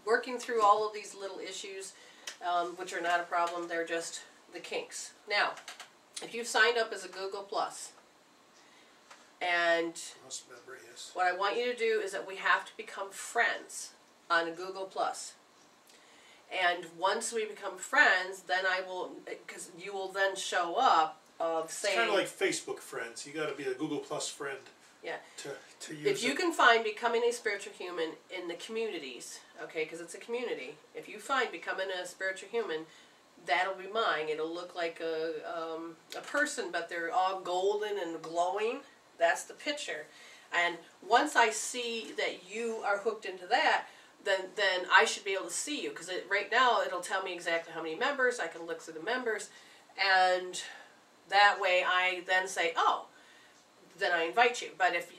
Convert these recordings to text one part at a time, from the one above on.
working through all of these little issues, which are not a problem. They're just the kinks. Now, if you've signed up as a Google Plus, and what I want you to do is that we have to become friends on a Google Plus. And once we become friends, then I will, because you will then show up of saying... It's kind of like Facebook friends. You got to be a Google Plus friend. Yeah. To use if you can find becoming a spiritual human in the communities, okay, because it's a community. If you find becoming a spiritual human, that'll be mine. It'll look like a person, but they're all golden and glowing. That's the picture. And once I see that you are hooked into that, then I should be able to see you, because right now it'll tell me exactly how many members. I can look through the members, and that way I then say, oh, then I invite you. But if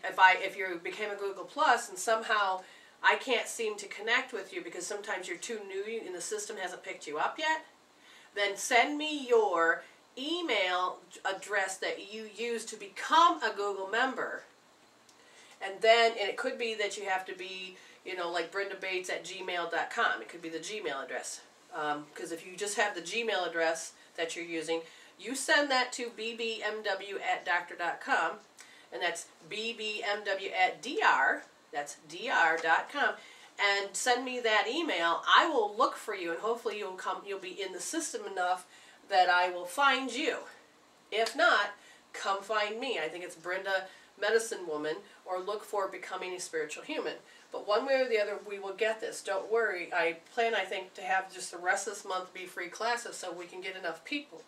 you became a Google Plus and somehow I can't seem to connect with you because sometimes you're too new and the system hasn't picked you up yet, then send me your email address that you use to become a Google member. And it could be that you have to be, like BrendaBates@gmail.com. It could be the Gmail address. Because if you just have the Gmail address that you're using, you send that to bbmw@doctor.com, and that's bbmw@dr, that's dr.com, and send me that email. I will look for you, and hopefully you'll be in the system enough that I will find you. If not, come find me. I think it's Brenda Medicine Woman, or look for Becoming a Spiritual Human. But one way or the other, we will get this. Don't worry. I plan, I think, to have just the rest of this month be free classes so we can get enough people.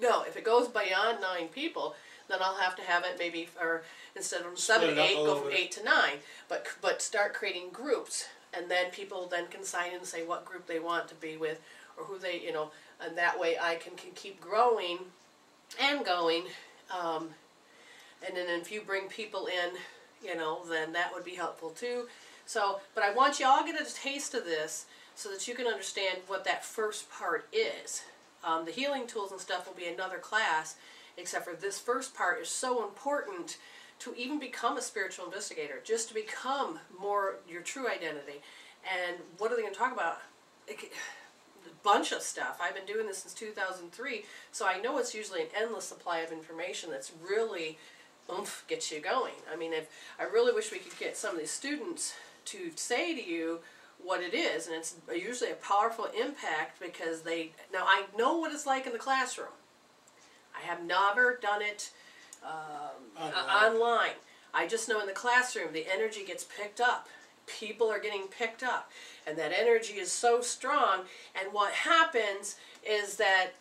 No, if it goes beyond 9 people, then I'll have to have it maybe, or instead of 7 to 8, go from 8 to 9. But start creating groups, and then people then can sign in and say what group they want to be with, or who they, and that way I can keep growing and going. And then if you bring people in, then that would be helpful too. So, but I want you all to get a taste of this so that you can understand what that first part is. The healing tools and stuff will be another class, except for this first part is so important to even become a spiritual investigator, just to become more your true identity. And what are they going to talk about? A bunch of stuff. I've been doing this since 2003, so I know it's usually an endless supply of information that's really gets you going. I mean, I really wish we could get some of these students to say to you what it is, and it's usually a powerful impact because now I know what it's like in the classroom. I have never done it online. I just know in the classroom the energy gets picked up. People are getting picked up, and that energy is so strong, and what happens is that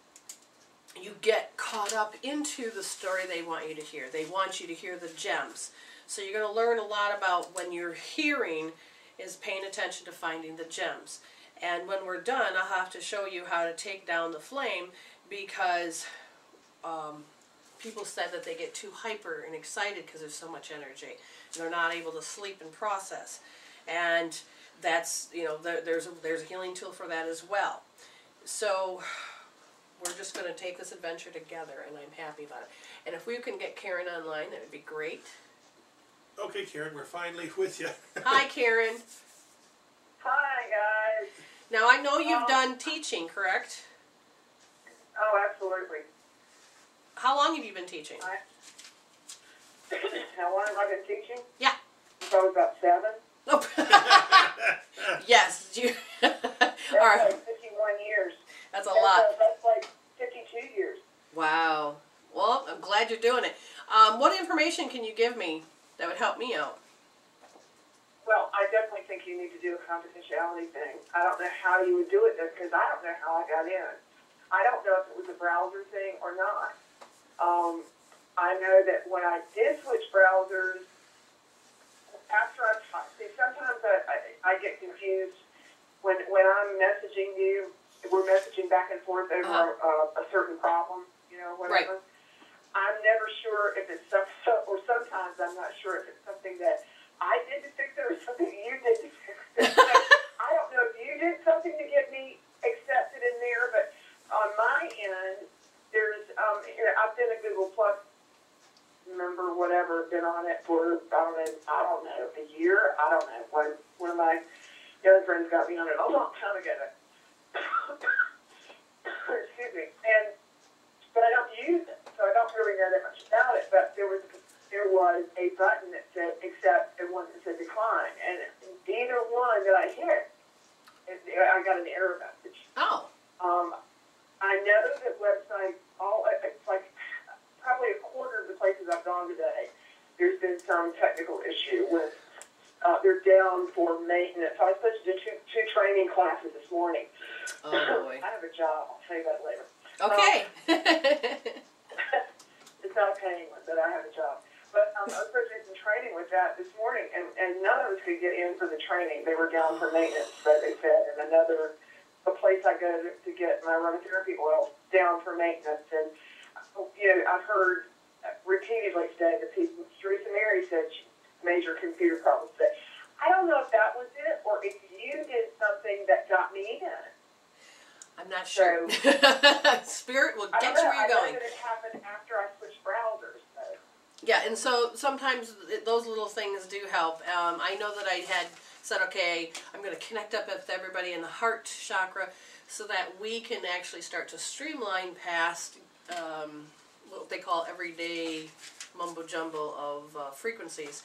you get caught up into the story they want you to hear. They want you to hear the gems. So you're going to learn a lot about when you're hearing is paying attention to finding the gems. And when we're done, I'll have to show you how to take down the flame, because people said that they get too hyper and excited because there's so much energy. And they're not able to sleep and process. And that's, there's a healing tool for that as well. So we're just going to take this adventure together, and I'm happy about it. And if we can get Karen online, that would be great. Okay, Karen, we're finally with you. Hi, Karen. Hi, guys. Now, I know you've done teaching, correct? Oh, absolutely. How long have you been teaching? How long have I been teaching? Yeah. Probably about 7. Oh. Yes. That's All right. like 51 years. That's a lot. That's like 52 years. Wow. Well, I'm glad you're doing it. What information can you give me that would help me out? Well, I definitely think you need to do a confidentiality thing. I don't know how you would do it, because I don't know how I got in. I don't know if it was a browser thing or not. I know that when I did switch browsers, after I talked, sometimes I get confused when I'm messaging you. We're messaging back and forth over a certain problem, whatever. Right. I'm never sure if it's or sometimes I'm not sure if it's something that I did to fix it or something you did to fix it. I don't know if you did something to get me accepted in there, but on my end, there's I've been a Google Plus member, whatever, been on it for I don't know, a year. I don't know when am I going to friends got me on it a long time ago. Excuse me. But I don't use it, so I don't really know that much about it. But there was a button that said accept and one that said decline, and either one that I hit, I got an error message. Oh. I know that websites, it's like probably a quarter of the places I've gone today, there's been some technical issue with, they're down for maintenance. So I was supposed to do two training classes this morning. Oh, boy. I have a job. I'll tell you about it later. Okay. It's not a paying one, but I have a job. But I was supposed to do some training with that this morning, and none of us could get in for the training. They were down for maintenance, so they said, and a place I go to get my aromatherapy oil down for maintenance. And, I've heard repeatedly today that Teresa Mary said she major computer problems today. I don't know if that was it, or if you did something that got me in. I'm not sure. Spirit will get you where you're going. I know that it happened after I switched browsers. So. Yeah, and so sometimes those little things do help. I know that I had said, okay, I'm going to connect up with everybody in the heart chakra so that we can actually start to streamline past what they call everyday mumbo-jumbo of frequencies.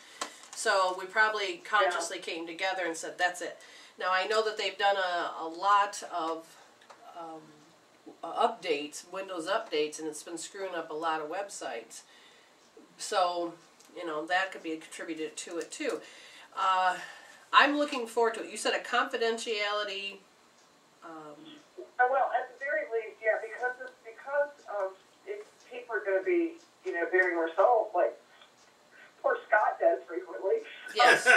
So we probably consciously came together and said, that's it. Now, I know that they've done a lot of updates, Windows updates, and it's been screwing up a lot of websites. So, that could be contributed to it too. I'm looking forward to it. You said a confidentiality. Well, at the very least, yeah, because of if people are going to be, bearing their souls, like poor Scott does frequently. Yes. In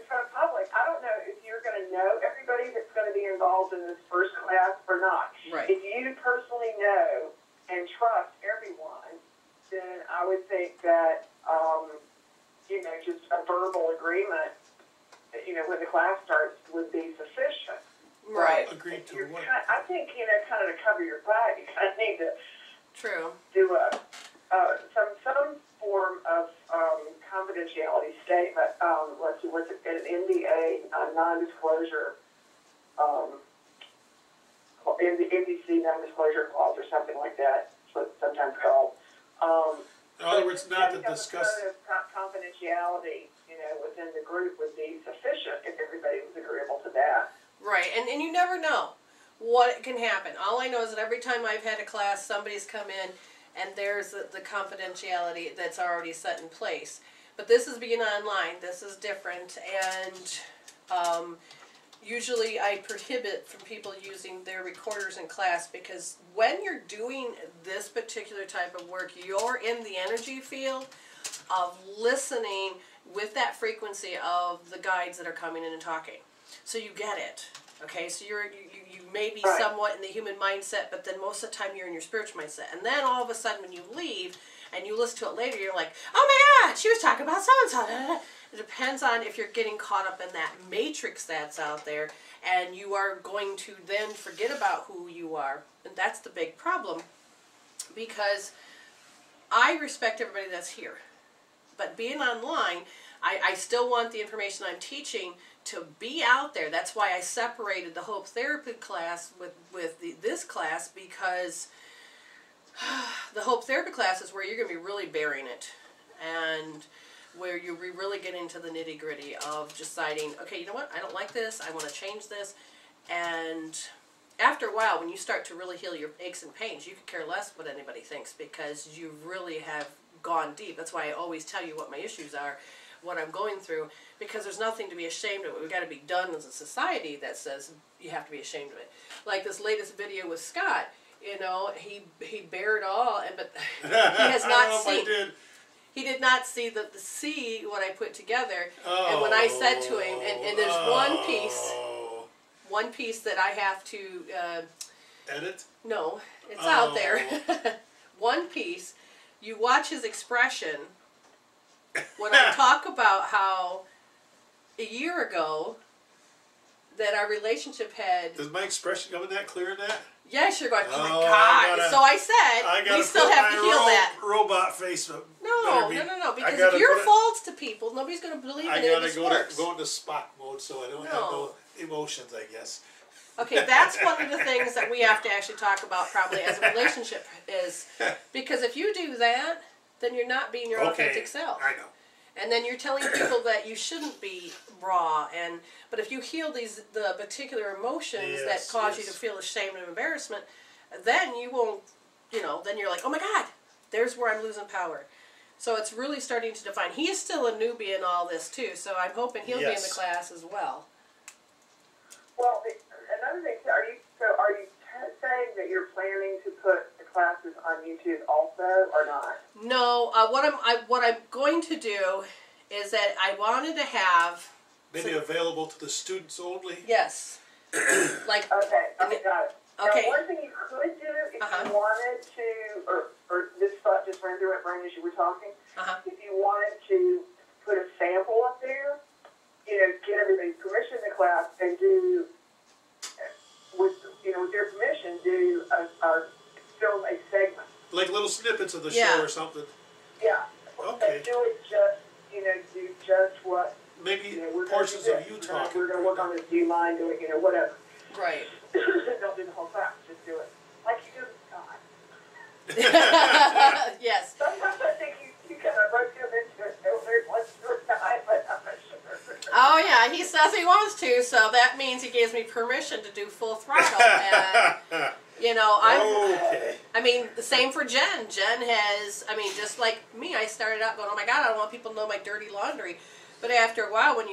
front of public. I don't know if you're going to know everybody that's going to be involved in this first class or not. Right. If you personally know and trust everyone, then I would think that, just a verbal agreement, when the class starts would be sufficient. Right. Agreed to what? I think, kind of to cover your butt, you kind of need to True. do some form of confidentiality statement. Let's see, what's it, an NDA, non-disclosure, in the NDC non-disclosure clause or something like that. That's what it's sometimes called. In other words, not to discuss. Confidentiality, within the group would be sufficient if everybody was agreeable to that. Right, and you never know what can happen. All I know is that every time I've had a class, somebody's come in and there's the confidentiality that's already set in place. But this is being online. This is different, and usually I prohibit from people using their recorders in class, because when you're doing this particular type of work, you're in the energy field of listening with that frequency of the guides that are coming in and talking. So you get it. Okay, so you may be somewhat in the human mindset, but then most of the time you're in your spiritual mindset. And then all of a sudden when you leave and you listen to it later, you're like, oh my God, she was talking about so-and-so. It depends on if you're getting caught up in that matrix that's out there, and you are going to then forget about who you are. And that's the big problem, because I respect everybody that's here. But being online, I still want the information I'm teaching to be out there. That's why I separated the Hope Therapy class with this class, because the Hope Therapy class is where you're going to be really bearing it, and where you really get into the nitty-gritty of deciding, okay, you know what, I don't like this, I want to change this. And after a while, when you start to really heal your aches and pains, you could care less what anybody thinks, because you really have gone deep. That's why I always tell you what my issues are, what I'm going through, because there's nothing to be ashamed of. We've got to be done as a society that says you have to be ashamed of it. Like this latest video with Scott, he bared all, but he has not seen. He did not see what I put together. Oh, and when I said to him, and there's one piece that I have to edit. No, it's out there. One piece. You watch his expression when I talk about how a year ago that our relationship had... Does my expression come in that clear in that? Yes, you're going, oh my God. So I said, we still have to heal that. Robot face. No, No. Because if you're false to people, nobody's going to believe in it. I This gotta works. go into Spock mode, so I don't have no emotions, I guess. Okay, that's one of the things that we have to actually talk about probably as a relationship is because if you do that, then you're not being your authentic self. I know. And then you're telling people that you shouldn't be raw. But if you heal the particular emotions that cause you to feel ashamed and embarrassment, then you won't, then you're like, oh my God, there's where I'm losing power. So it's really starting to define. He is still a newbie in all this too, so I'm hoping he'll be in the class as well. Well, another thing, are you saying that you're planning to put the classes on YouTube also, or not? No, what I'm going to do is that I wanted to have maybe available to the students only. Yes. Okay, got it. Okay. Now, one thing you could do if you wanted to, or this thought just ran through my brain as you were talking. If you wanted to put a sample up there, get everybody's permission in the class and do, with their permission, do film a segment. Like little snippets of the show or something. Yeah. Okay. And do it just, do just what. Maybe portions of you talking. We're going to work on this. Do you mind doing, whatever. Right. Don't do the whole class. Just do it like you do with God. Yes. Sometimes I think you kind of rush him into it very much your time, but I'm not sure. Oh yeah, he says he wants to, so that means he gives me permission to do full throttle. And I mean, the same for Jen. Jen has, just like me, I started out going, oh my God, I don't want people to know my dirty laundry. But after a while, when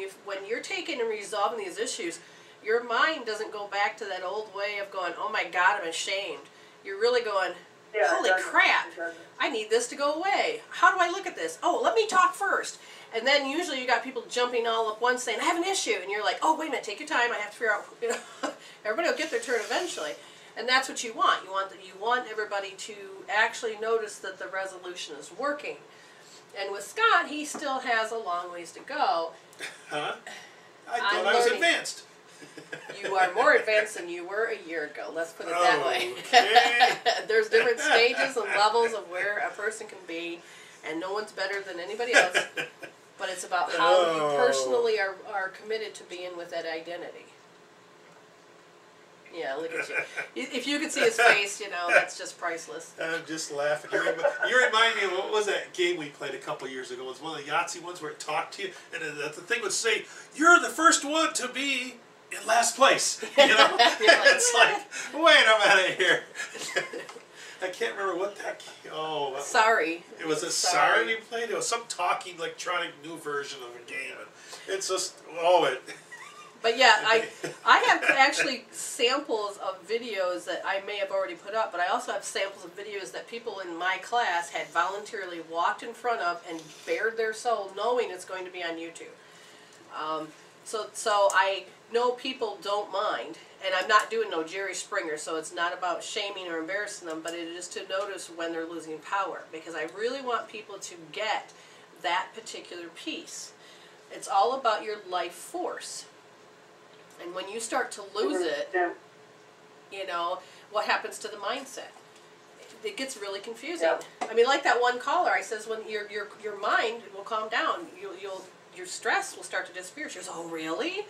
you're taking and resolving these issues, your mind doesn't go back to that old way of going, oh my God, I'm ashamed. You're really going, holy crap, I need this to go away. How do I look at this? Oh, let me talk first. And then usually you got people jumping all up once saying, I have an issue. And you're like, oh, wait a minute, take your time. I have to figure out, everybody will get their turn eventually. And that's what you want. You want everybody to actually notice that the resolution is working. And with Scott, he still has a long ways to go. Huh? I thought I was advanced. You are more advanced than you were a year ago. Let's put it that way. Okay. There's different stages and levels of where a person can be, and no one's better than anybody else. But it's about how you personally are committed to being with that identity. Yeah, look at you. If you could see his face, that's just priceless. I'm just laughing. You remind me of, what was that game we played a couple years ago? It was one of the Yahtzee ones where it talked to you, and the thing would say, you're the first one to be in last place. It's like, wait a minute here. I can't remember what that game. Oh, Sorry. It was a Sorry we played. It was some talking electronic new version of a game. It's just But yeah, I have actually samples of videos that I may have already put up, but I also have samples of videos that people in my class had voluntarily walked in front of and bared their soul knowing it's going to be on YouTube. So I know people don't mind, and I'm not doing no Jerry Springer, so it's not about shaming or embarrassing them, but it is to notice when they're losing power, because I really want people to get that particular piece. It's all about your life force. And when you start to lose it, what happens to the mindset? It gets really confusing. Yeah. Like that one caller, I says, when your mind will calm down, your stress will start to disappear. She goes, oh, really?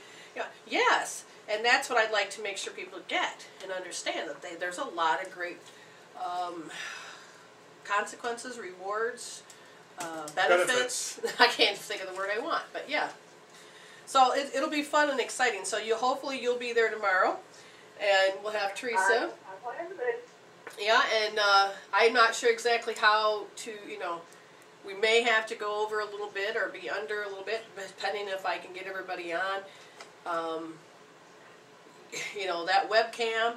Yes. And that's what I'd like to make sure people get and understand, that there's a lot of great consequences, rewards, benefits. I can't think of the word I want, but yeah. So it'll be fun and exciting. So hopefully you'll be there tomorrow, and we'll have Teresa. I plan to be. Yeah, and I'm not sure exactly how to, we may have to go over a little bit or be under a little bit, depending if I can get everybody on. That webcam.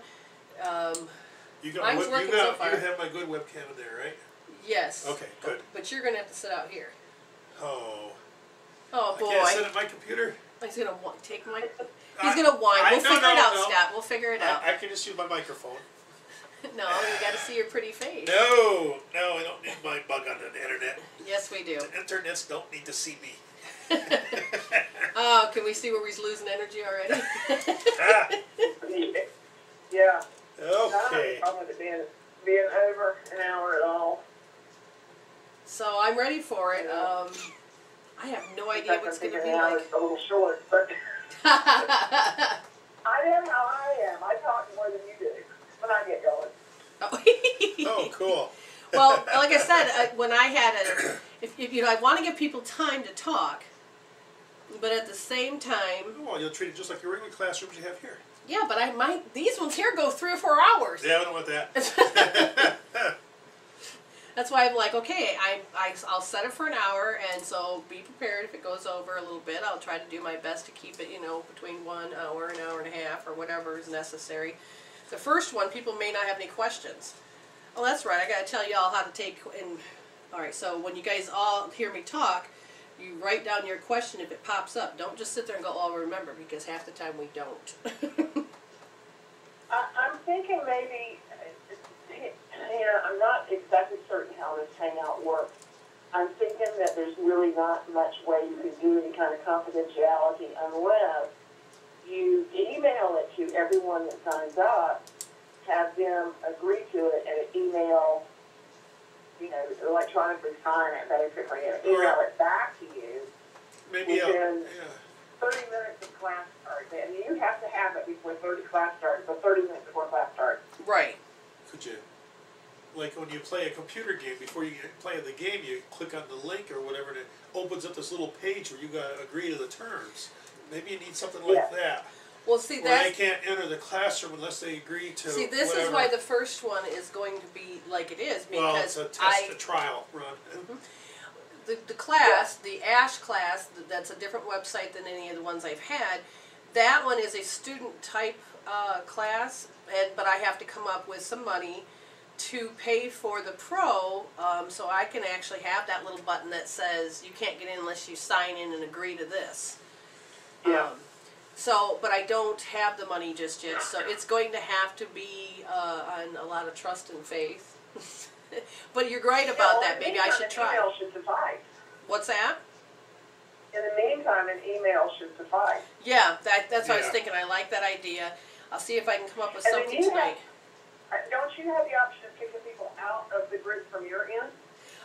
Mine's working so far. You have my good webcam in there, right? Yes. Okay, good. But you're going to have to sit out here. Oh, boy. I can't sit at my computer? He's going to take my... He's going to whine. We'll figure it out, Scott. We'll figure it out. I can just use my microphone. No, you got to see your pretty face. No, I don't need my bug on the internet. Yes, we do. The internets don't need to see me. Oh, can we see where he's losing energy already? Yeah. Okay. I don't have it being over an hour at all. So I'm ready for it. I have no idea what it's going to be now like. it's a little short, but I am how I am. I talk more than you do when I get going. Oh, cool. Well, like I said, when I had if you know, I want to give people time to talk, but at the same time, Well, you'll treat it just like your regular classrooms you have here. yeah, but these ones here go 3 or 4 hours. Yeah, I don't want that. That's why I'm like, okay, I'll set it for an hour, and so be prepared if it goes over a little bit. I'll try to do my best to keep it, you know, between 1 hour, an hour and a half, or whatever is necessary. The first one, people may not have any questions. Oh, that's right. I got to tell you all how to take. All right, so when you guys all hear me talk, you write down your question if it pops up. Don't just sit there and go, "Oh, remember," because half the time we don't. I'm thinking maybe, I'm not exactly certain how this hangout works. I'm thinking that there's really not much way you can do any kind of confidentiality unless you email it to everyone that signs up, have them agree to it, and email, electronically sign it basically, and email it back to you. Maybe within 30 minutes of class start. And you have to have it before 30 minutes before class starts. Right. Could you, like when you play a computer game, before you play the game, you click on the link or whatever, and it opens up this little page where you got to agree to the terms. Maybe you need something like that. Well, see, where they can't enter the classroom unless they agree to. See, this whatever. is why the first one is going to be like it is, because well, it's a test, a trial run. Mm-hmm. The class, the ASH class, that's a different website than any of the ones I've had. That one is a student type class, but I have to come up with some money to pay for the pro, so I can actually have that little button that says you can't get in unless you sign in and agree to this. Yeah. But I don't have the money just yet, so it's going to have to be on a lot of trust and faith. But you're right about that. Maybe I should try. An email should suffice. What's that? In the meantime, an email should suffice. Yeah, that's what I was thinking. I like that idea. I'll see if I can come up with something tonight. Don't you have the option of kicking people out of the group from your end?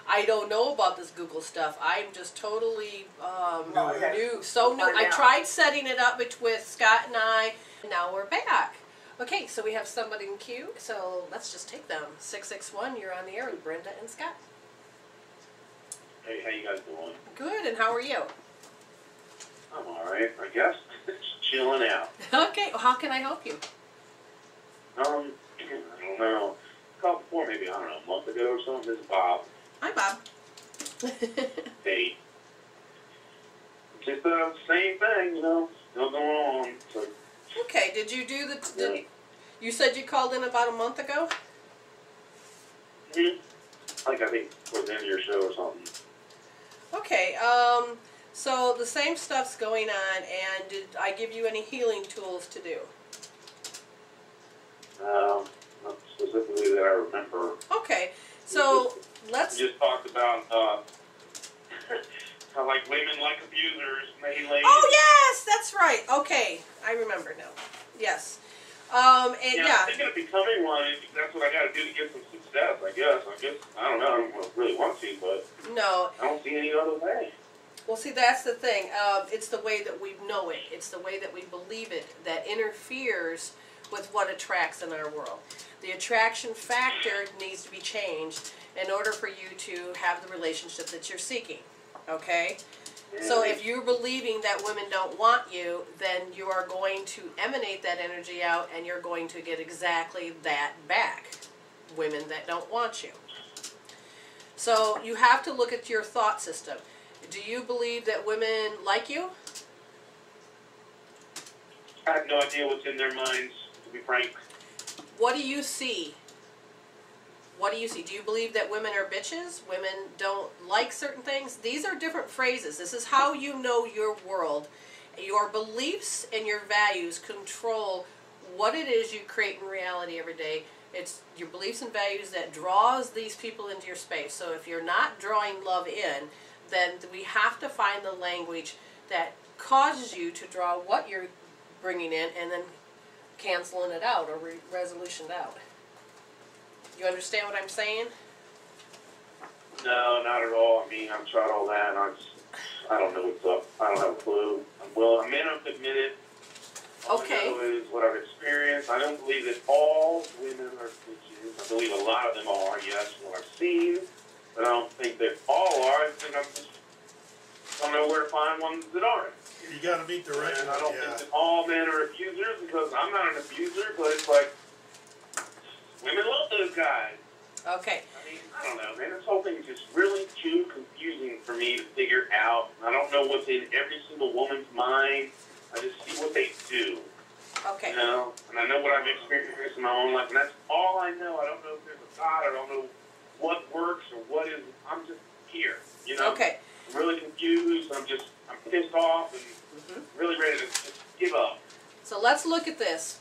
I don't know about this Google stuff. I'm just totally new, so new. I tried setting it up with Scott and I, and now we're back. Okay, so we have somebody in queue, so let's just take them. 661, you're on the air with Brenda and Scott. Hey, how you guys doing? Good, and how are you? I'm alright, I guess. Just chilling out. Okay, well, how can I help you? I don't know. Called before, maybe, a month ago or something. This is Bob. Hi, Bob. Hey. Just the same thing, still going on. So, okay, did you do you said you called in about a month ago? Like, I think, towards the end of your show or something. Okay, so the same stuff's going on, and did I give you any healing tools to do? Not specifically that I remember. Okay, so let's... You just talked about, how, like, women like abusers, mainly. Oh, yes, that's right. Okay, I remember now. Yes. And I'm thinking of becoming one. That's what I got to do to get some success, I guess. I don't know. I don't really want to, but no, I don't see any other way. Well, see, that's the thing. It's the way that we know it. It's the way that we believe it that interferes with what attracts in our world. The attraction factor needs to be changed in order for you to have the relationship that you're seeking. Okay? So if you're believing that women don't want you, then you are going to emanate that energy out, and you're going to get exactly that back. Women that don't want you. So you have to look at your thought system. Do you believe that women like you? I have no idea what's in their minds, to be frank. What do you see? What do you see? Do you believe that women are bitches? Women don't like certain things? These are different phrases. This is how you know your world. Your beliefs and your values control what it is you create in reality every day. It's your beliefs and values that draws these people into your space. So if you're not drawing love in, then we have to find the language that causes you to draw what you're bringing in and then canceling it out or resolution it out. You understand what I'm saying? No, not at all. I mean, I've tried all that, and I don't know what's up. I don't have a clue. I'm man enough to admit it. All Okay. I know is what I've experienced. I don't believe that all women are bitches. I believe a lot of them are, yes, from what I've seen. But I don't think that all are. I think I don't know where to find ones that aren't. You got to meet the right And one. I don't Yeah. think that all men are abusers, because I'm not an abuser, but it's like, women love those guys. Okay. I mean, I don't know, man. This whole thing is just really too confusing for me to figure out. I don't know what's in every single woman's mind. I just see what they do. Okay. You know? And I know what I've experienced in my own life, and that's all I know. I don't know if there's a God. I don't know what works or what is. I'm just here, you know? Okay. I'm really confused. I'm pissed off and really ready to just give up. So let's look at this.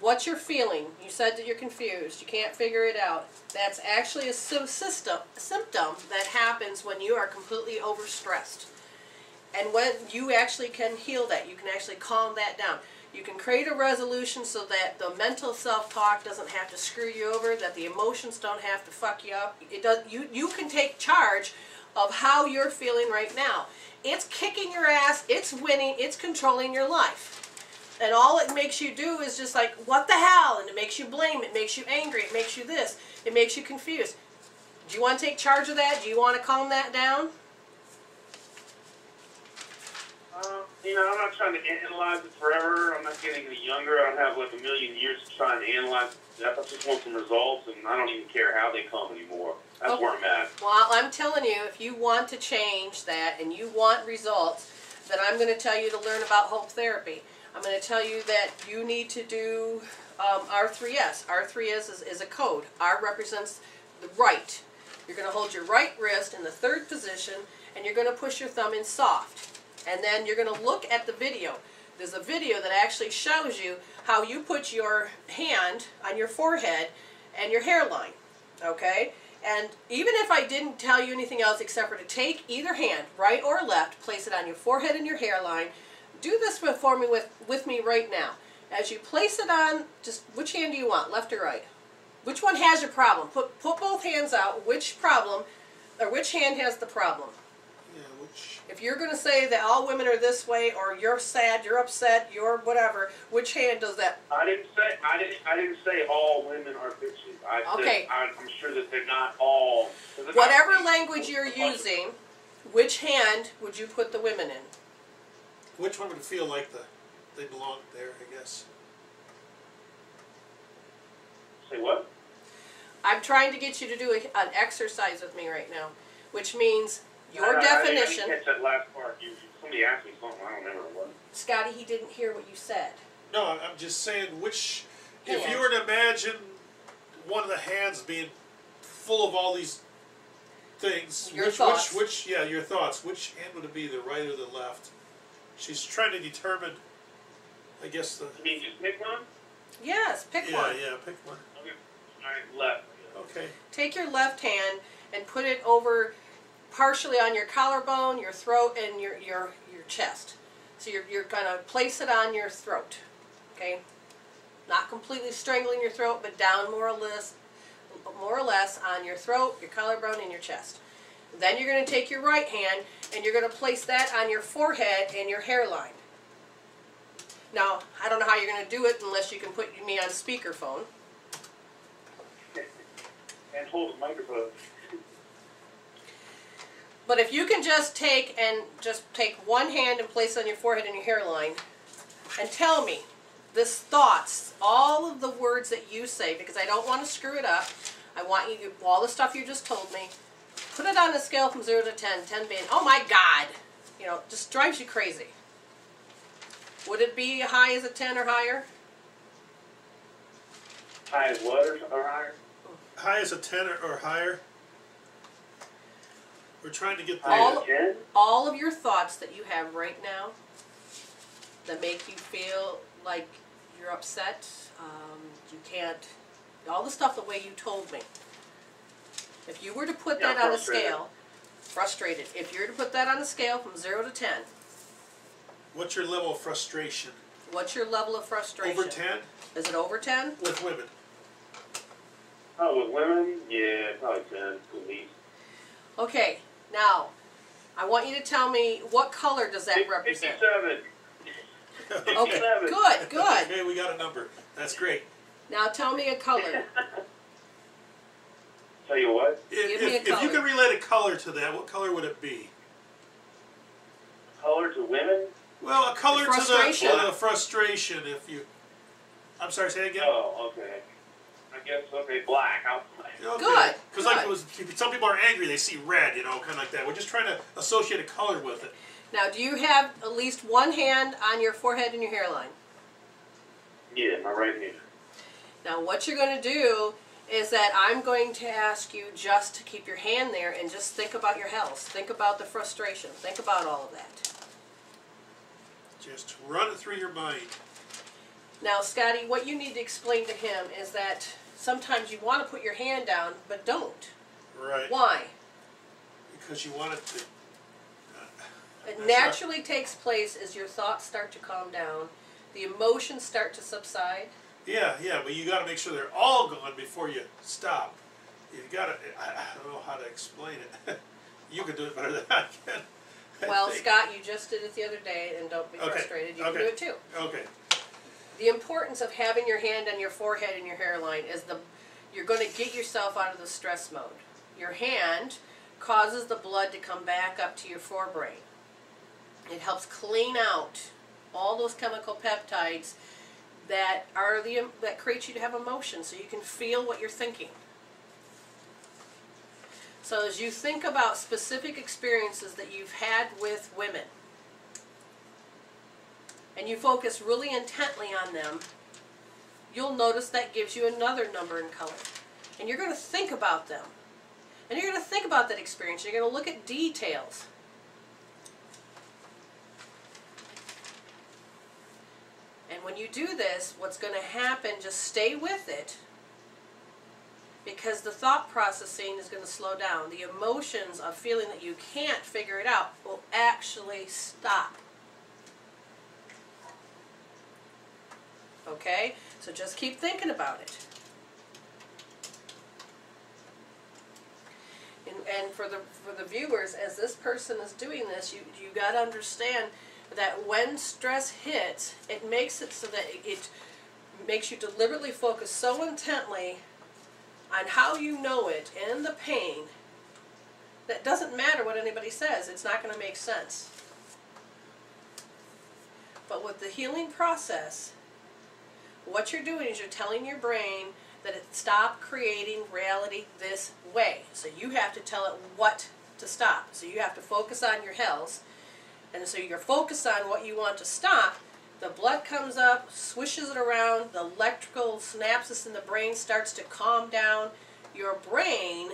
What you're feeling. You said that you're confused. You can't figure it out. That's actually a symptom that happens when you are completely overstressed. And when you actually can heal that, you can actually calm that down. You can create a resolution so that the mental self-talk doesn't have to screw you over, that the emotions don't have to fuck you up. You can take charge of how you're feeling right now. It's kicking your ass, it's winning, it's controlling your life. And all it makes you do is just like, what the hell? And it makes you blame, it makes you angry, it makes you this, it makes you confused. Do you want to take charge of that? Do you want to calm that down? You know, I'm not trying to analyze it forever. I'm not getting any younger. I don't have like a million years to try and analyze stuff. I just want some results, and I don't even care how they come anymore. That's where I'm at. Well, I'm telling you, if you want to change that and you want results, then I'm going to tell you to learn about hope therapy. I'm going to tell you that you need to do R3S. R3S is a code. R represents the right. You're going to hold your right wrist in the third position, and you're going to push your thumb in soft. And then you're going to look at the video. There's a video that actually shows you how you put your hand on your forehead and your hairline. Okay? And even if I didn't tell you anything else except for to take either hand, right or left, place it on your forehead and your hairline. Do this for me with me right now. As you place it on, just which hand do you want, left or right? Which one has your problem? Put both hands out. Which problem, or which hand has the problem? Yeah, which... If you're going to say that all women are this way, or you're sad, you're upset, you're whatever, which hand does that? I didn't say all women are bitches. I said I'm sure that they're not all. Whatever language you're using, which hand would you put the women in? Which one would feel like they belong there, I guess? Say what? I'm trying to get you to do an exercise with me right now, which means your definition. I didn't catch that last part. Somebody asked me something. I don't remember what. Scotty, he didn't hear what you said. No, I'm just saying which... Hand. If you were to imagine one of the hands being full of all these things... Your thoughts. Your thoughts. Which hand would it be, the right or the left? She's trying to determine, I guess, the... You mean just pick one? Yes, pick one. Yeah, pick one. Okay. All right, left. Okay. Take your left hand and put it over partially on your collarbone, your throat, and your chest. So you're going to place it on your throat, okay? Not completely strangling your throat, but down more or less on your throat, your collarbone, and your chest. Then you're going to take your right hand and you're going to place that on your forehead and your hairline. Now, I don't know how you're going to do it unless you can put me on speakerphone. And hold the microphone. But if you can just take one hand and place it on your forehead and your hairline and tell me this thoughts, all of the words that you say, because I don't want to screw it up. I want you to, all the stuff you just told me, put it on a scale from 0 to 10, 10 being, oh my God, you know, just drives you crazy. Would it be high as a 10 or higher? High as what or higher? High as a 10 or higher. We're trying to get all of your thoughts that you have right now that make you feel like you're upset, you can't, all the stuff the way you told me. If you were to put that on a scale, frustrated, if you were to put that on a scale from 0 to 10. What's your level of frustration? What's your level of frustration? Over 10? Is it over 10? With women. Oh, with women? Yeah, probably 10 at least. Okay, now, I want you to tell me what color does that represent? 57. Okay, 57. good, good. Okay, we got a number. That's great. Now tell me a color. Tell you what, Give me a If you color. can relate a color to that, what color would it be? color to women? Well, a color Frustration. to the frustration. If you, I'm sorry, say it again. Oh, okay. I guess, okay, black. Okay. Good, Because like good. some people are angry, they see red, you know, kind of like that. We're just trying to associate a color with it. Now, do you have at least one hand on your forehead and your hairline? Yeah, my right hand. Now, what you're going to do is that I'm going to ask you just to keep your hand there and just think about your health. Think about the frustration. Think about all of that. Just run it through your mind. Now, Scotty, what you need to explain to him is that sometimes you want to put your hand down, but don't. Right. Why? Because you want it to. It That's naturally takes place as your thoughts start to calm down, the emotions start to subside. Yeah, but you got to make sure they're all gone before you stop. You got to. I don't know how to explain it. You can do it better than I can. Well, Scott, you just did it the other day, and don't be Okay, frustrated. You can okay. do it too. Okay. The importance of having your hand on your forehead and your hairline is you're going to get yourself out of the stress mode. Your hand causes the blood to come back up to your forebrain. It helps clean out all those chemical peptides that create you to have emotion, so you can feel what you're thinking. So as you think about specific experiences that you've had with women, and you focus really intently on them, you'll notice that gives you another number in color. And you're going to think about them. And you're going to think about that experience. You're going to look at details. And when you do this, what's going to happen, just stay with it, because the thought processing is going to slow down. The emotions of feeling that you can't figure it out will actually stop. Okay? So just keep thinking about it. And for the viewers, as this person is doing this, you got to understand that when stress hits, it makes it so that it makes you deliberately focus so intently on how you know it and the pain that doesn't matter what anybody says. It's not going to make sense. But with the healing process, what you're doing is you're telling your brain that it stop creating reality this way. So you have to tell it what to stop. So you have to focus on your health. And so you're focused on what you want to stop. The blood comes up, swishes it around, the electrical synapses in the brain starts to calm down. Your brain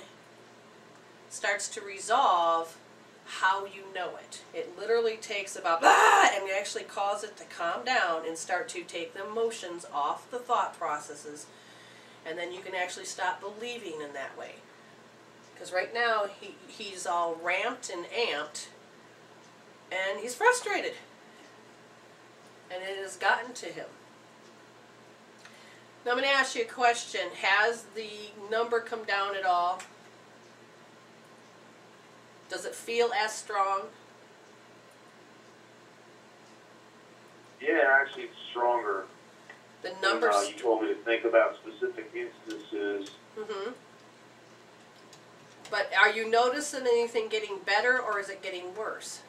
starts to resolve how you know it. It literally takes about, and we actually cause it to calm down and start to take the emotions off the thought processes. And then you can actually stop believing in that way. Because right now, he's all ramped and amped, and he's frustrated. And it has gotten to him. Now I'm going to ask you a question. Has the number come down at all? Does it feel as strong? Yeah, actually it's stronger. The numbers. You told me to think about specific instances. Mm-hmm. But are you noticing anything getting better, or is it getting worse?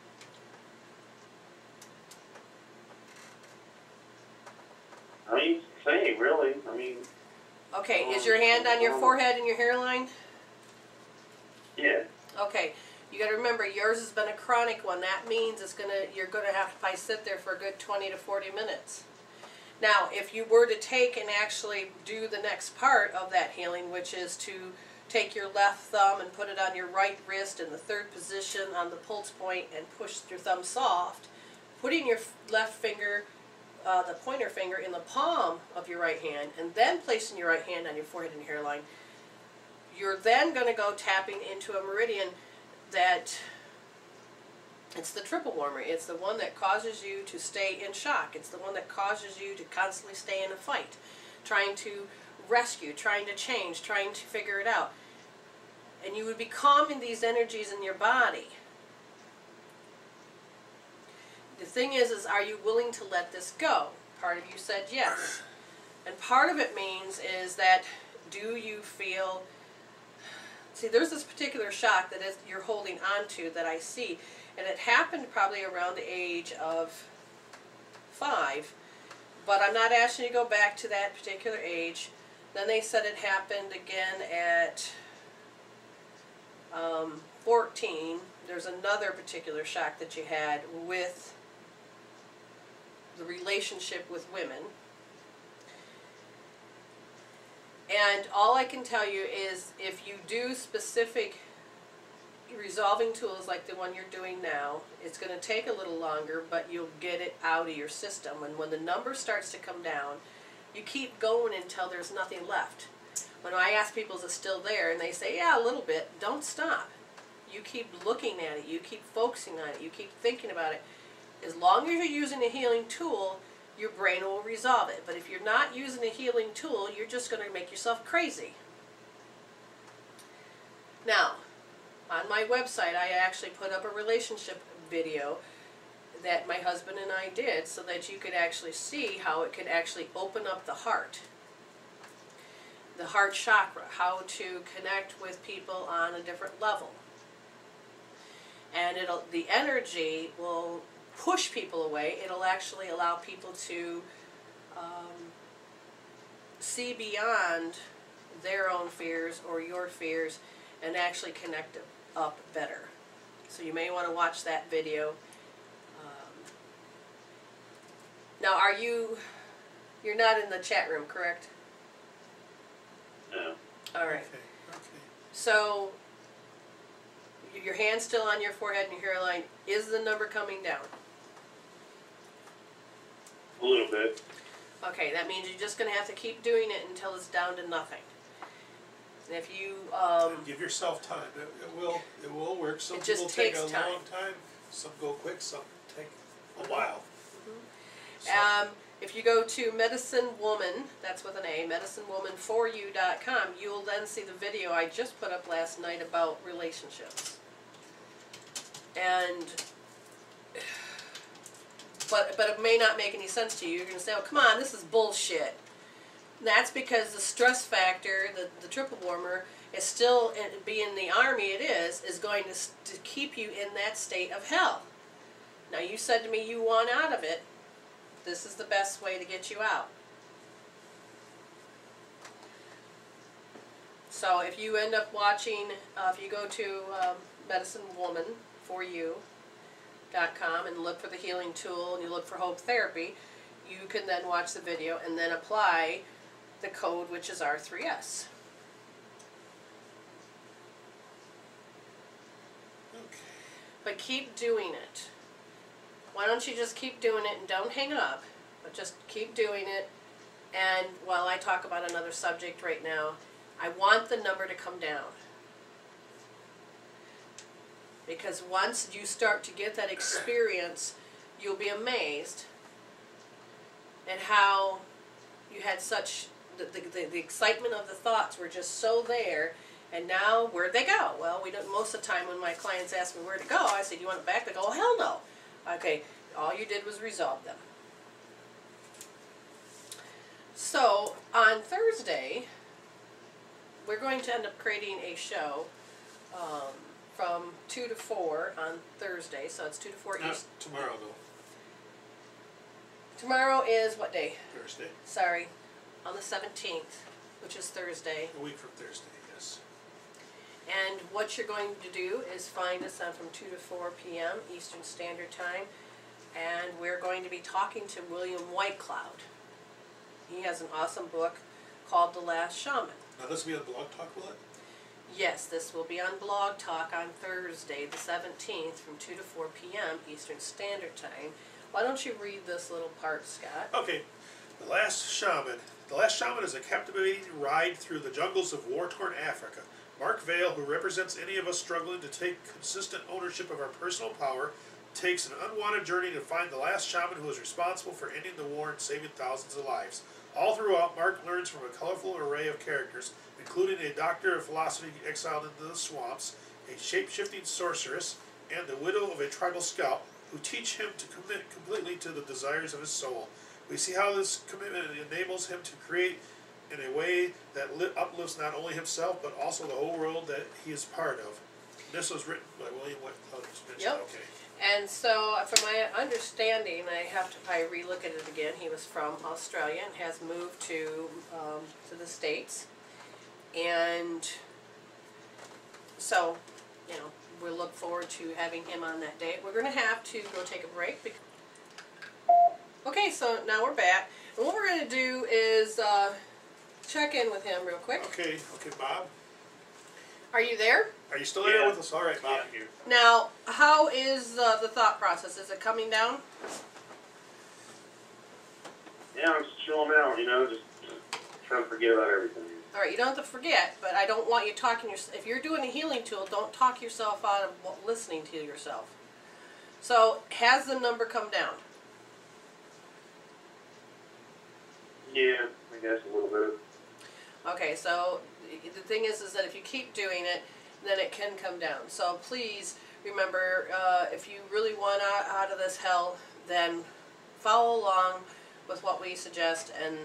I mean, same, really. I mean... Okay, is your hand on your forehead and your hairline? Yeah. Okay, you got to remember, yours has been a chronic one. That means you're gonna have to probably sit there for a good 20 to 40 minutes. Now, if you were to take and actually do the next part of that healing, which is to take your left thumb and put it on your right wrist in the third position on the pulse point and push your thumb soft, putting your left finger, the pointer finger, in the palm of your right hand, and then placing your right hand on your forehead and your hairline, you're then going to go tapping into a meridian that, it's the triple warmer. It's the one that causes you to stay in shock. It's the one that causes you to constantly stay in a fight, trying to rescue, trying to change, trying to figure it out. And you would be calming these energies in your body. The thing is are you willing to let this go? Part of you said yes. And part of it means is that, do you feel, see, there's this particular shock that you're holding on to that I see, and it happened probably around the age of 5, but I'm not asking you to go back to that particular age. Then they said it happened again at 14. There's another particular shock that you had with the relationship with women. And all I can tell you is if you do specific resolving tools like the one you're doing now, it's going to take a little longer, but you'll get it out of your system. And when the number starts to come down, you keep going until there's nothing left. When I ask people, is it still there? And they say, yeah, a little bit. Don't stop. You keep looking at it. You keep focusing on it. You keep thinking about it. As long as you're using a healing tool, your brain will resolve it. But if you're not using a healing tool, you're just going to make yourself crazy. Now, on my website, I actually put up a relationship video that my husband and I did so that you could actually see how it could actually open up the heart chakra, how to connect with people on a different level. And the energy will push people away. It'll actually allow people to see beyond their own fears or your fears and actually connect up better. So you may want to watch that video. Now, you're not in the chat room, correct? No. All right. Okay. So your hand's still on your forehead and your hairline. Is the number coming down? A little bit. Okay, that means you're just going to have to keep doing it until it's down to nothing. And if you Give yourself time. It will work. Some It just people take takes a time. long time. Some go quick. Some take a while. So, if you go to Medicine Woman, that's with an A, medicinewoman4u.com, you will then see the video I just put up last night about relationships. And but it may not make any sense to you. You're going to say, oh, come on, this is bullshit. And that's because the stress factor, the triple warmer, is still, being the Army it is going to keep you in that state of hell. Now, you said to me you want out of it. This is the best way to get you out. So if you end up watching, if you go to medicinewoman4u.com and look for the healing tool and you look for Hope Therapy, you can then watch the video and then apply the code, which is R3S. okay. But keep doing it. Why don't you just keep doing it and don't hang up, but just keep doing it. And while I talk about another subject right now, I want the number to come down. Because once you start to get that experience, you'll be amazed at how you had such, the excitement of the thoughts were just so there. And now, where'd they go? Well, we don't, most of the time when my clients ask me where to go, I say, do you want it back? They go, oh, hell no. Okay, all you did was resolve them. So, on Thursday, we're going to end up creating a show from 2 to 4 on Thursday. So it's 2 to 4 Not East. tomorrow, though. Tomorrow is what day? Thursday. Sorry, on the 17th, which is Thursday. A week from Thursday, yes. And what you're going to do is find us on from 2 to 4 p.m. Eastern Standard Time. And we're going to be talking to William Whitecloud. He has an awesome book called The Last Shaman. Now, this will be on Blogtalk, will it? Yes, this will be on Blog Talk on Thursday, the 17th, from 2 to 4 p.m. Eastern Standard Time. Why don't you read this little part, Scott? Okay. The Last Shaman. The Last Shaman is a captivating ride through the jungles of war-torn Africa. Mark Vale, who represents any of us struggling to take consistent ownership of our personal power, takes an unwanted journey to find the last shaman who is responsible for ending the war and saving thousands of lives. All throughout, Mark learns from a colorful array of characters, including a doctor of philosophy exiled into the swamps, a shape-shifting sorceress, and the widow of a tribal scout, who teach him to commit completely to the desires of his soul. We see how this commitment enables him to create in a way that uplifts not only himself, but also the whole world that he is part of. This was written by William Whitlow. Yep. Okay. And so, from my understanding, I have to probably relook at it again. He was from Australia and has moved to the States, and so, you know, we'll look forward to having him on that day. We're going to have to go take a break. Okay, so now we're back, and what we're going to do is check in with him real quick. Okay, Bob. Are you there? Are you still there with us? All right, Bob. Here. Now, how is the thought process? Is it coming down? Yeah, I'm just chilling out, you know, just trying to forget about everything. All right, you don't have to forget, but I don't want you talking if you're doing a healing tool, don't talk yourself out of listening to yourself. So, has the number come down? Yeah, I guess a little bit. Okay, so the thing is that if you keep doing it, then it can come down. So please remember, if you really want out of this hell, then follow along with what we suggest, and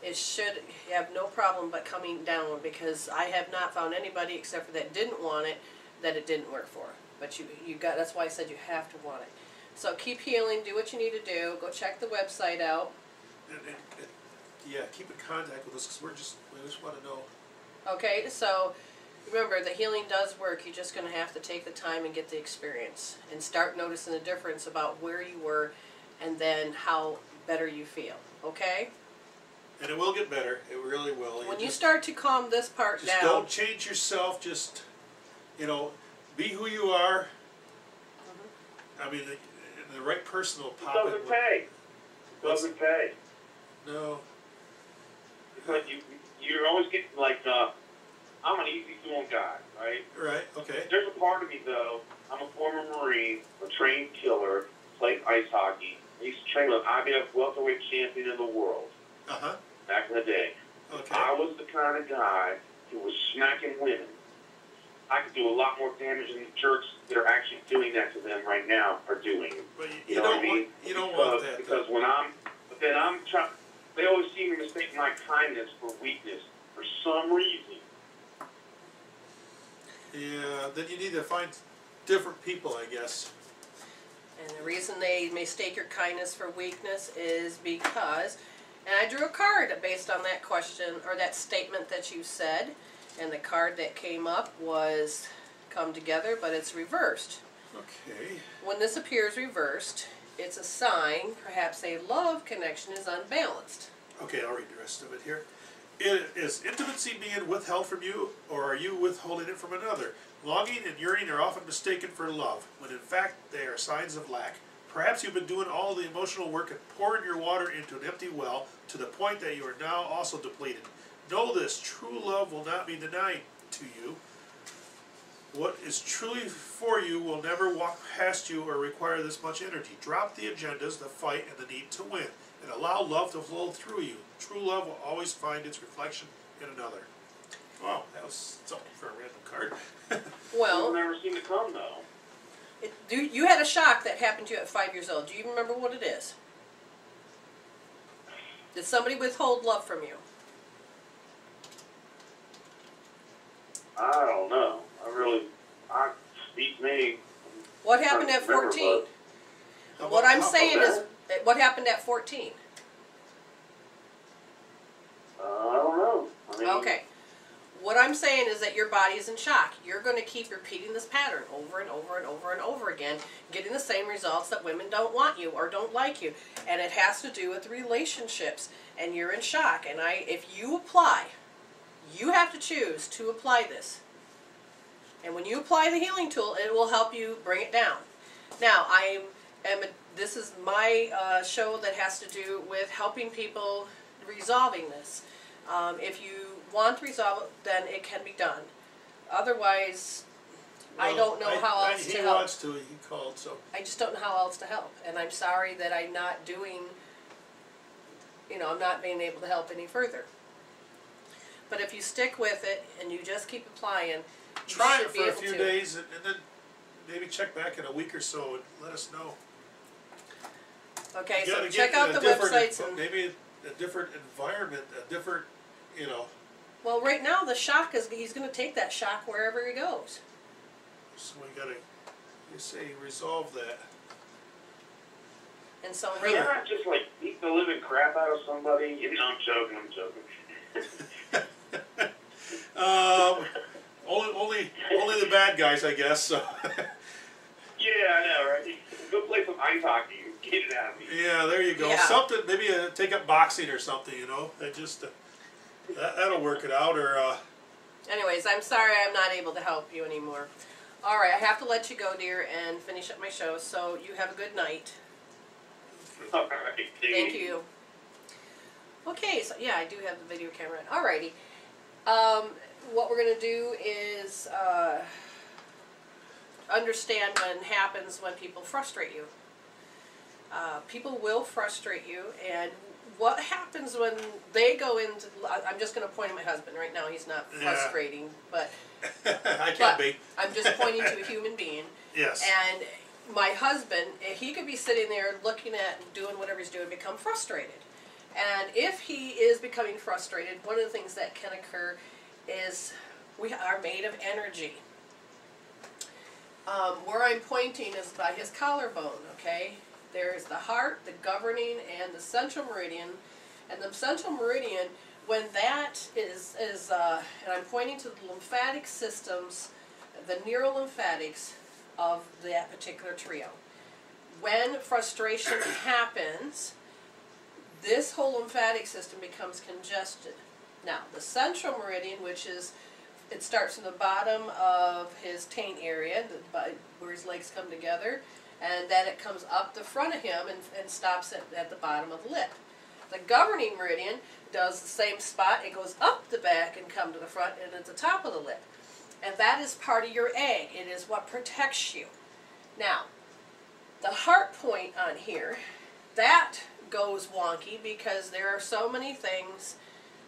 it should have no problem but coming down, because I have not found anybody except for that didn't want it, that it didn't work for. But you got, that's why I said you have to want it. So keep healing, do what you need to do, go check the website out. Yeah, keep in contact with us, because we just want to know. Okay, so remember, the healing does work. You're just going to have to take the time and get the experience and start noticing the difference about where you were and then how better you feel, okay? And it will get better. It really will. When you start to calm this part just down. Don't change yourself. Just, you know, be who you are. I mean, the right person will pop in. It doesn't pay. It doesn't pay. No. Because you're always getting, like, I'm an easy-going guy, right? Right, okay. There's a part of me, though. I'm a former Marine, a trained killer, played ice hockey. I used to train with IBF welterweight champion of the world. Uh-huh. Back in the day. Okay. I was the kind of guy who was smacking women. I could do a lot more damage than the jerks that are actually doing that to them right now are doing. But you know what I mean? You don't want that. Because then I'm trying, they always see me mistake my kindness for weakness for some reason. Yeah, then you need to find different people, I guess. And the reason they mistake your kindness for weakness is because, and I drew a card based on that question, or that statement that you said, and the card that came up was come together, but it's reversed. Okay. When this appears reversed, it's a sign perhaps a love connection is unbalanced. Okay, I'll read the rest of it here. Is intimacy being withheld from you, or are you withholding it from another? Longing and yearning are often mistaken for love, when in fact they are signs of lack. Perhaps you've been doing all the emotional work and pouring your water into an empty well to the point that you are now also depleted. Know this, true love will not be denied to you. What is truly for you will never walk past you or require this much energy. Drop the agendas, the fight, and the need to win, and allow love to flow through you. True love will always find its reflection in another. Wow, that was something for a random card. Well, I've never seen it come, though. you had a shock that happened to you at 5 years old. Do you remember what it is? Did somebody withhold love from you? I don't know. Beats me. What happened at 14? What I'm saying is, what happened at 14? I don't know. Okay. What I'm saying is that your body is in shock. You're going to keep repeating this pattern over and over and over and over again, getting the same results that women don't want you or don't like you. And it has to do with relationships. And you're in shock. And if you apply, you have to choose to apply this. And when you apply the healing tool, it will help you bring it down. Now, this is my show that has to do with helping people resolving this. If you want to resolve it, then it can be done. Otherwise, I don't know how else to help. He wants to, he called, so. I just don't know how else to help. And I'm sorry that I'm not doing you know, I'm not being able to help any further. But if you stick with it and you just keep applying, you Try should it be for a able few to. days, and then maybe check back in a week or so and let us know. Okay, You so gotta check get out a the different websites and. maybe a different environment, a different, you know. Well, right now the shock is he's going to take that shock wherever he goes. So we gotta, you say, resolve that. And so Can I not just like beat the living crap out of somebody? You know, I'm joking. Only the bad guys, I guess. So. Yeah, I know, right? Go play some ice hockey. Get it out of me. Yeah, there you go. Yeah. Something, maybe take up boxing or something. You know, that just that'll work it out. Or. Anyways, I'm sorry I'm not able to help you anymore. All right, I have to let you go, dear, and finish up my show. So you have a good night. All right. Thank you. Okay, so yeah, I do have the video camera on. Alrighty. What we're going to do is understand what happens when people frustrate you. People will frustrate you, and what happens when they go into... I'm just going to point at my husband right now. He's not frustrating, but... I can't be. I'm just pointing to a human being. Yes. And my husband, he could be sitting there looking at doing whatever he's doing, become frustrated. And if he is becoming frustrated, one of the things that can occur is we are made of energy. Where I'm pointing is by his collarbone, okay? There's the heart, the governing, and the central meridian. And the central meridian, when that is and I'm pointing to the lymphatic systems, the neurolymphatics of that particular trio. When frustration happens, this whole lymphatic system becomes congested. Now, the central meridian, which is, it starts from the bottom of his taint area, where his legs come together, and then it comes up the front of him and stops at the bottom of the lip. The governing meridian does the same spot. It goes up the back and come to the front and at the top of the lip. And that is part of your egg. It is what protects you. Now, the heart point on here, that goes wonky because there are so many things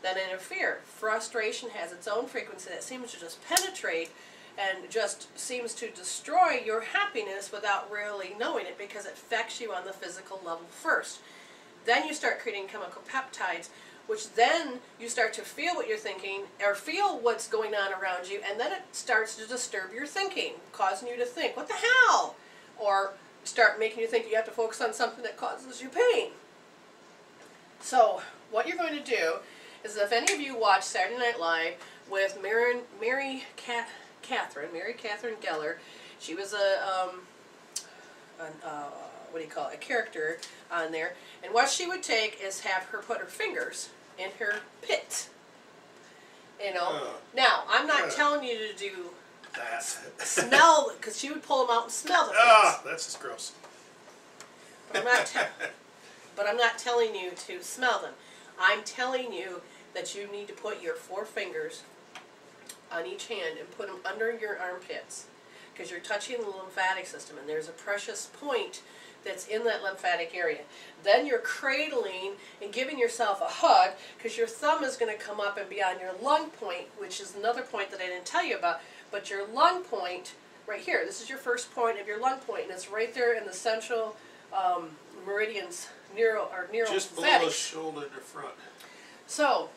that interfere. Frustration has its own frequency that seems to just penetrate and just seems to destroy your happiness without really knowing it, because it affects you on the physical level first. Then you start creating chemical peptides, which then you start to feel what you're thinking or feel what's going on around you, and then it starts to disturb your thinking, causing you to think, what the hell? Or start making you think you have to focus on something that causes you pain. So what you're going to do is, if any of you watch Saturday Night Live with Mary Catherine Geller, she was a character on there, and what she would take is have her put her fingers in her pit. You know. Now, I'm not telling you to do That. smell, because she would pull them out and smell the pits. That's just gross. But I'm not telling you to smell them. I'm telling you that you need to put your 4 fingers on each hand and put them under your armpits, because you're touching the lymphatic system, and there's a precious point that's in that lymphatic area. Then you're cradling and giving yourself a hug, because your thumb is going to come up and be on your lung point, which is another point that I didn't tell you about. But your lung point, right here, this is your first point of your lung point, and it's right there in the central meridians, neurolymphatics. Just below the shoulder in the front. So,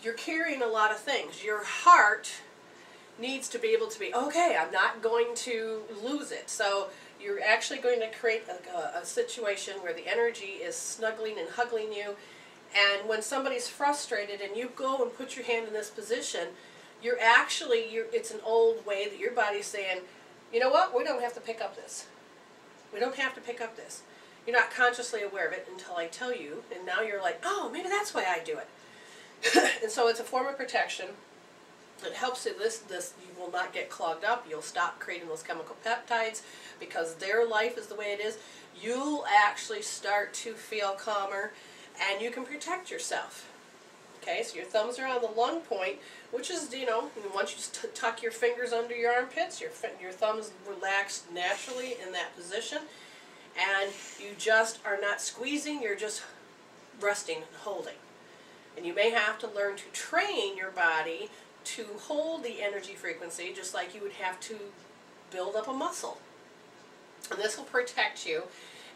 you're carrying a lot of things. Your heart needs to be able to be, okay, I'm not going to lose it. So you're actually going to create a situation where the energy is snuggling and hugging you. And when somebody's frustrated and you go and put your hand in this position, it's an old way that your body's saying, you know what, we don't have to pick up this. We don't have to pick up this. You're not consciously aware of it until I tell you, and now you're like, oh, maybe that's why I do it. And so it's a form of protection. It helps you, you will not get clogged up. You'll stop creating those chemical peptides because their life is the way it is. You'll actually start to feel calmer, and you can protect yourself. Okay, so your thumbs are on the lung point, which is, once you tuck your fingers under your armpits, your thumbs relax naturally in that position, and you just are not squeezing, you're just resting and holding. And you may have to learn to train your body to hold the energy frequency, just like you would have to build up a muscle. And this will protect you.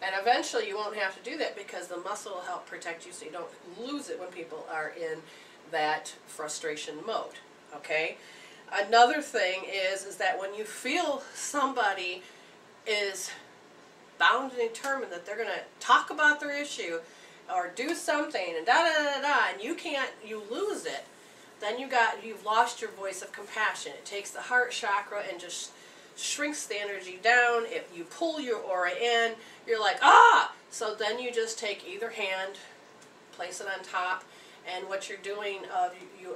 And eventually you won't have to do that because the muscle will help protect you so you don't lose it when people are in that frustration mode. Okay? Another thing is that when you feel somebody is bound and determined that they're going to talk about their issue or do something and and you lose it, then you've lost your voice of compassion. It takes the heart chakra and just shrinks the energy down. If you pull your aura in, you're like, ah! So then you just take either hand, place it on top, and what you're doing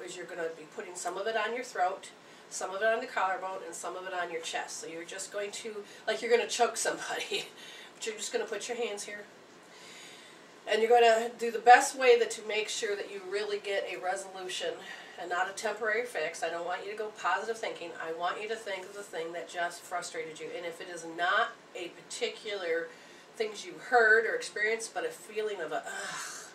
is you're going to be putting some of it on your throat, some of it on the collarbone, and some of it on your chest. So you're just going to, like you're going to choke somebody, but you're just going to put your hands here. And you're going to do the best way to make sure that you really get a resolution and not a temporary fix. I don't want you to go positive thinking. I want you to think of the thing that just frustrated you. And if it is not a particular things you heard or experienced, but a feeling of a ugh,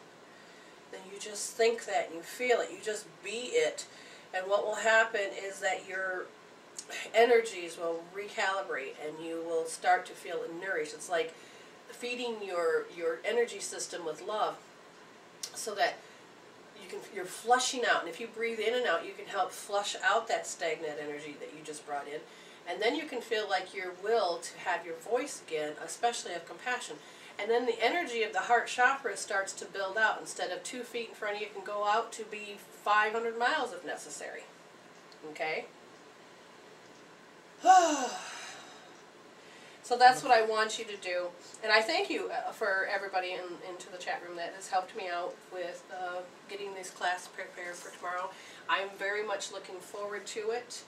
then you just think that and you feel it. You just be it. And what will happen is that your energies will recalibrate and you will start to feel nourished. It's like feeding your energy system with love so that you're flushing out. And if you breathe in and out, you can help flush out that stagnant energy that you just brought in. And then you can feel like your will to have your voice again, especially of compassion. And then the energy of the heart chakra starts to build out. Instead of 2 feet in front of you, it can go out to be 500 miles if necessary. Okay? So that's what I want you to do. And I thank you for everybody into the chat room that has helped me out with getting this class prepared for tomorrow. I'm very much looking forward to it.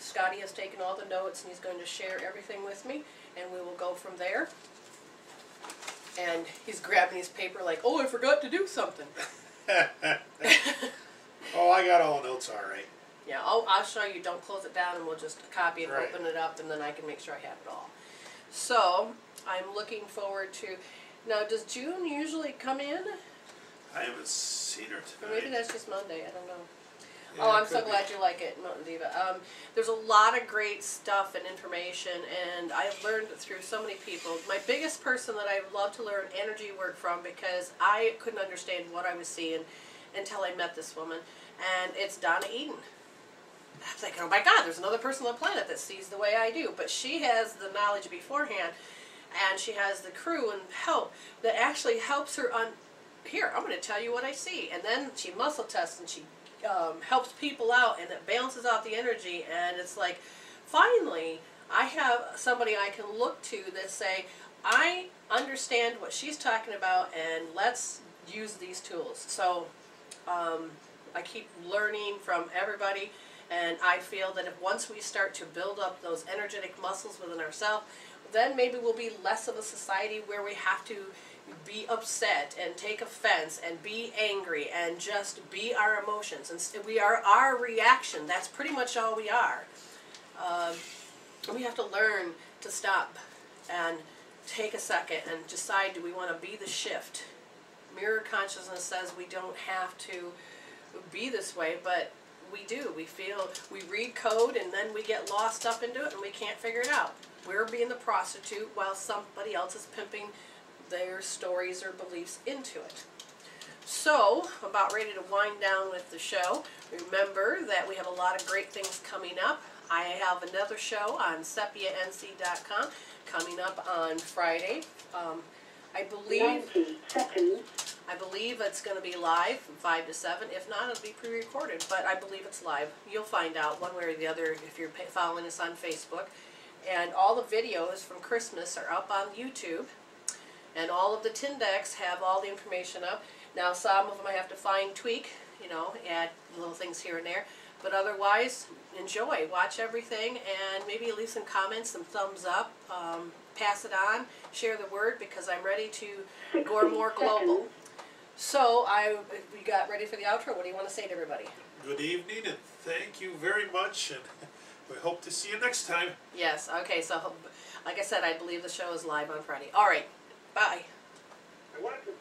Scotty has taken all the notes and he's going to share everything with me. And we will go from there. And he's grabbing his paper like, oh, I forgot to do something. Oh, I got all the notes all right. Yeah, I'll show you. Don't close it down and we'll just copy it, Right. open it up, and then I can make sure I have it all. So, I'm looking forward to... Now, does June usually come in? I haven't seen her tonight. Or maybe that's just Monday. I don't know. Yeah, Oh, it I'm so could be. glad you like it, Mountain Diva. There's a lot of great stuff and information, and I've learned through so many people. My biggest person that I love to learn energy work from, because I couldn't understand what I was seeing until I met this woman, and it's Donna Eden. I was thinking, oh my God, there's another person on the planet that sees the way I do. But she has the knowledge beforehand, and she has the crew and help that actually helps her on, here, I'm going to tell you what I see. And then she muscle tests and she helps people out, and it balances out the energy. And it's like, finally, I have somebody I can look to that say, I understand what she's talking about, and let's use these tools. So I keep learning from everybody. And I feel that if once we start to build up those energetic muscles within ourselves, then maybe we'll be less of a society where we have to be upset and take offense and be angry and just be our emotions. And we are our reaction. That's pretty much all we are. We have to learn to stop and take a second and decide, do we want to be the shift? Mirror consciousness says we don't have to be this way, but we do. We feel, we read code and then we get lost up into it and we can't figure it out. We're being the prostitute while somebody else is pimping their stories or beliefs into it. So, I'm about ready to wind down with the show. Remember that we have a lot of great things coming up. I have another show on sepianc.com coming up on Friday. I believe 90 seconds. I believe it's going to be live from 5 to 7. If not, it'll be pre-recorded, but I believe it's live. You'll find out one way or the other if you're following us on Facebook. And all the videos from Christmas are up on YouTube. And all of the Tindex have all the information up. Now, some of them I have to fine tweak, you know, add little things here and there. But otherwise, enjoy. Watch everything and maybe leave some comments, some thumbs up. Pass it on. Share the word, because I'm ready to go more global. So, we got ready for the outro. What do you want to say to everybody? Good evening, and thank you very much, and we hope to see you next time. Yes, okay, so like I said, I believe the show is live on Friday. All right, bye. I wanted to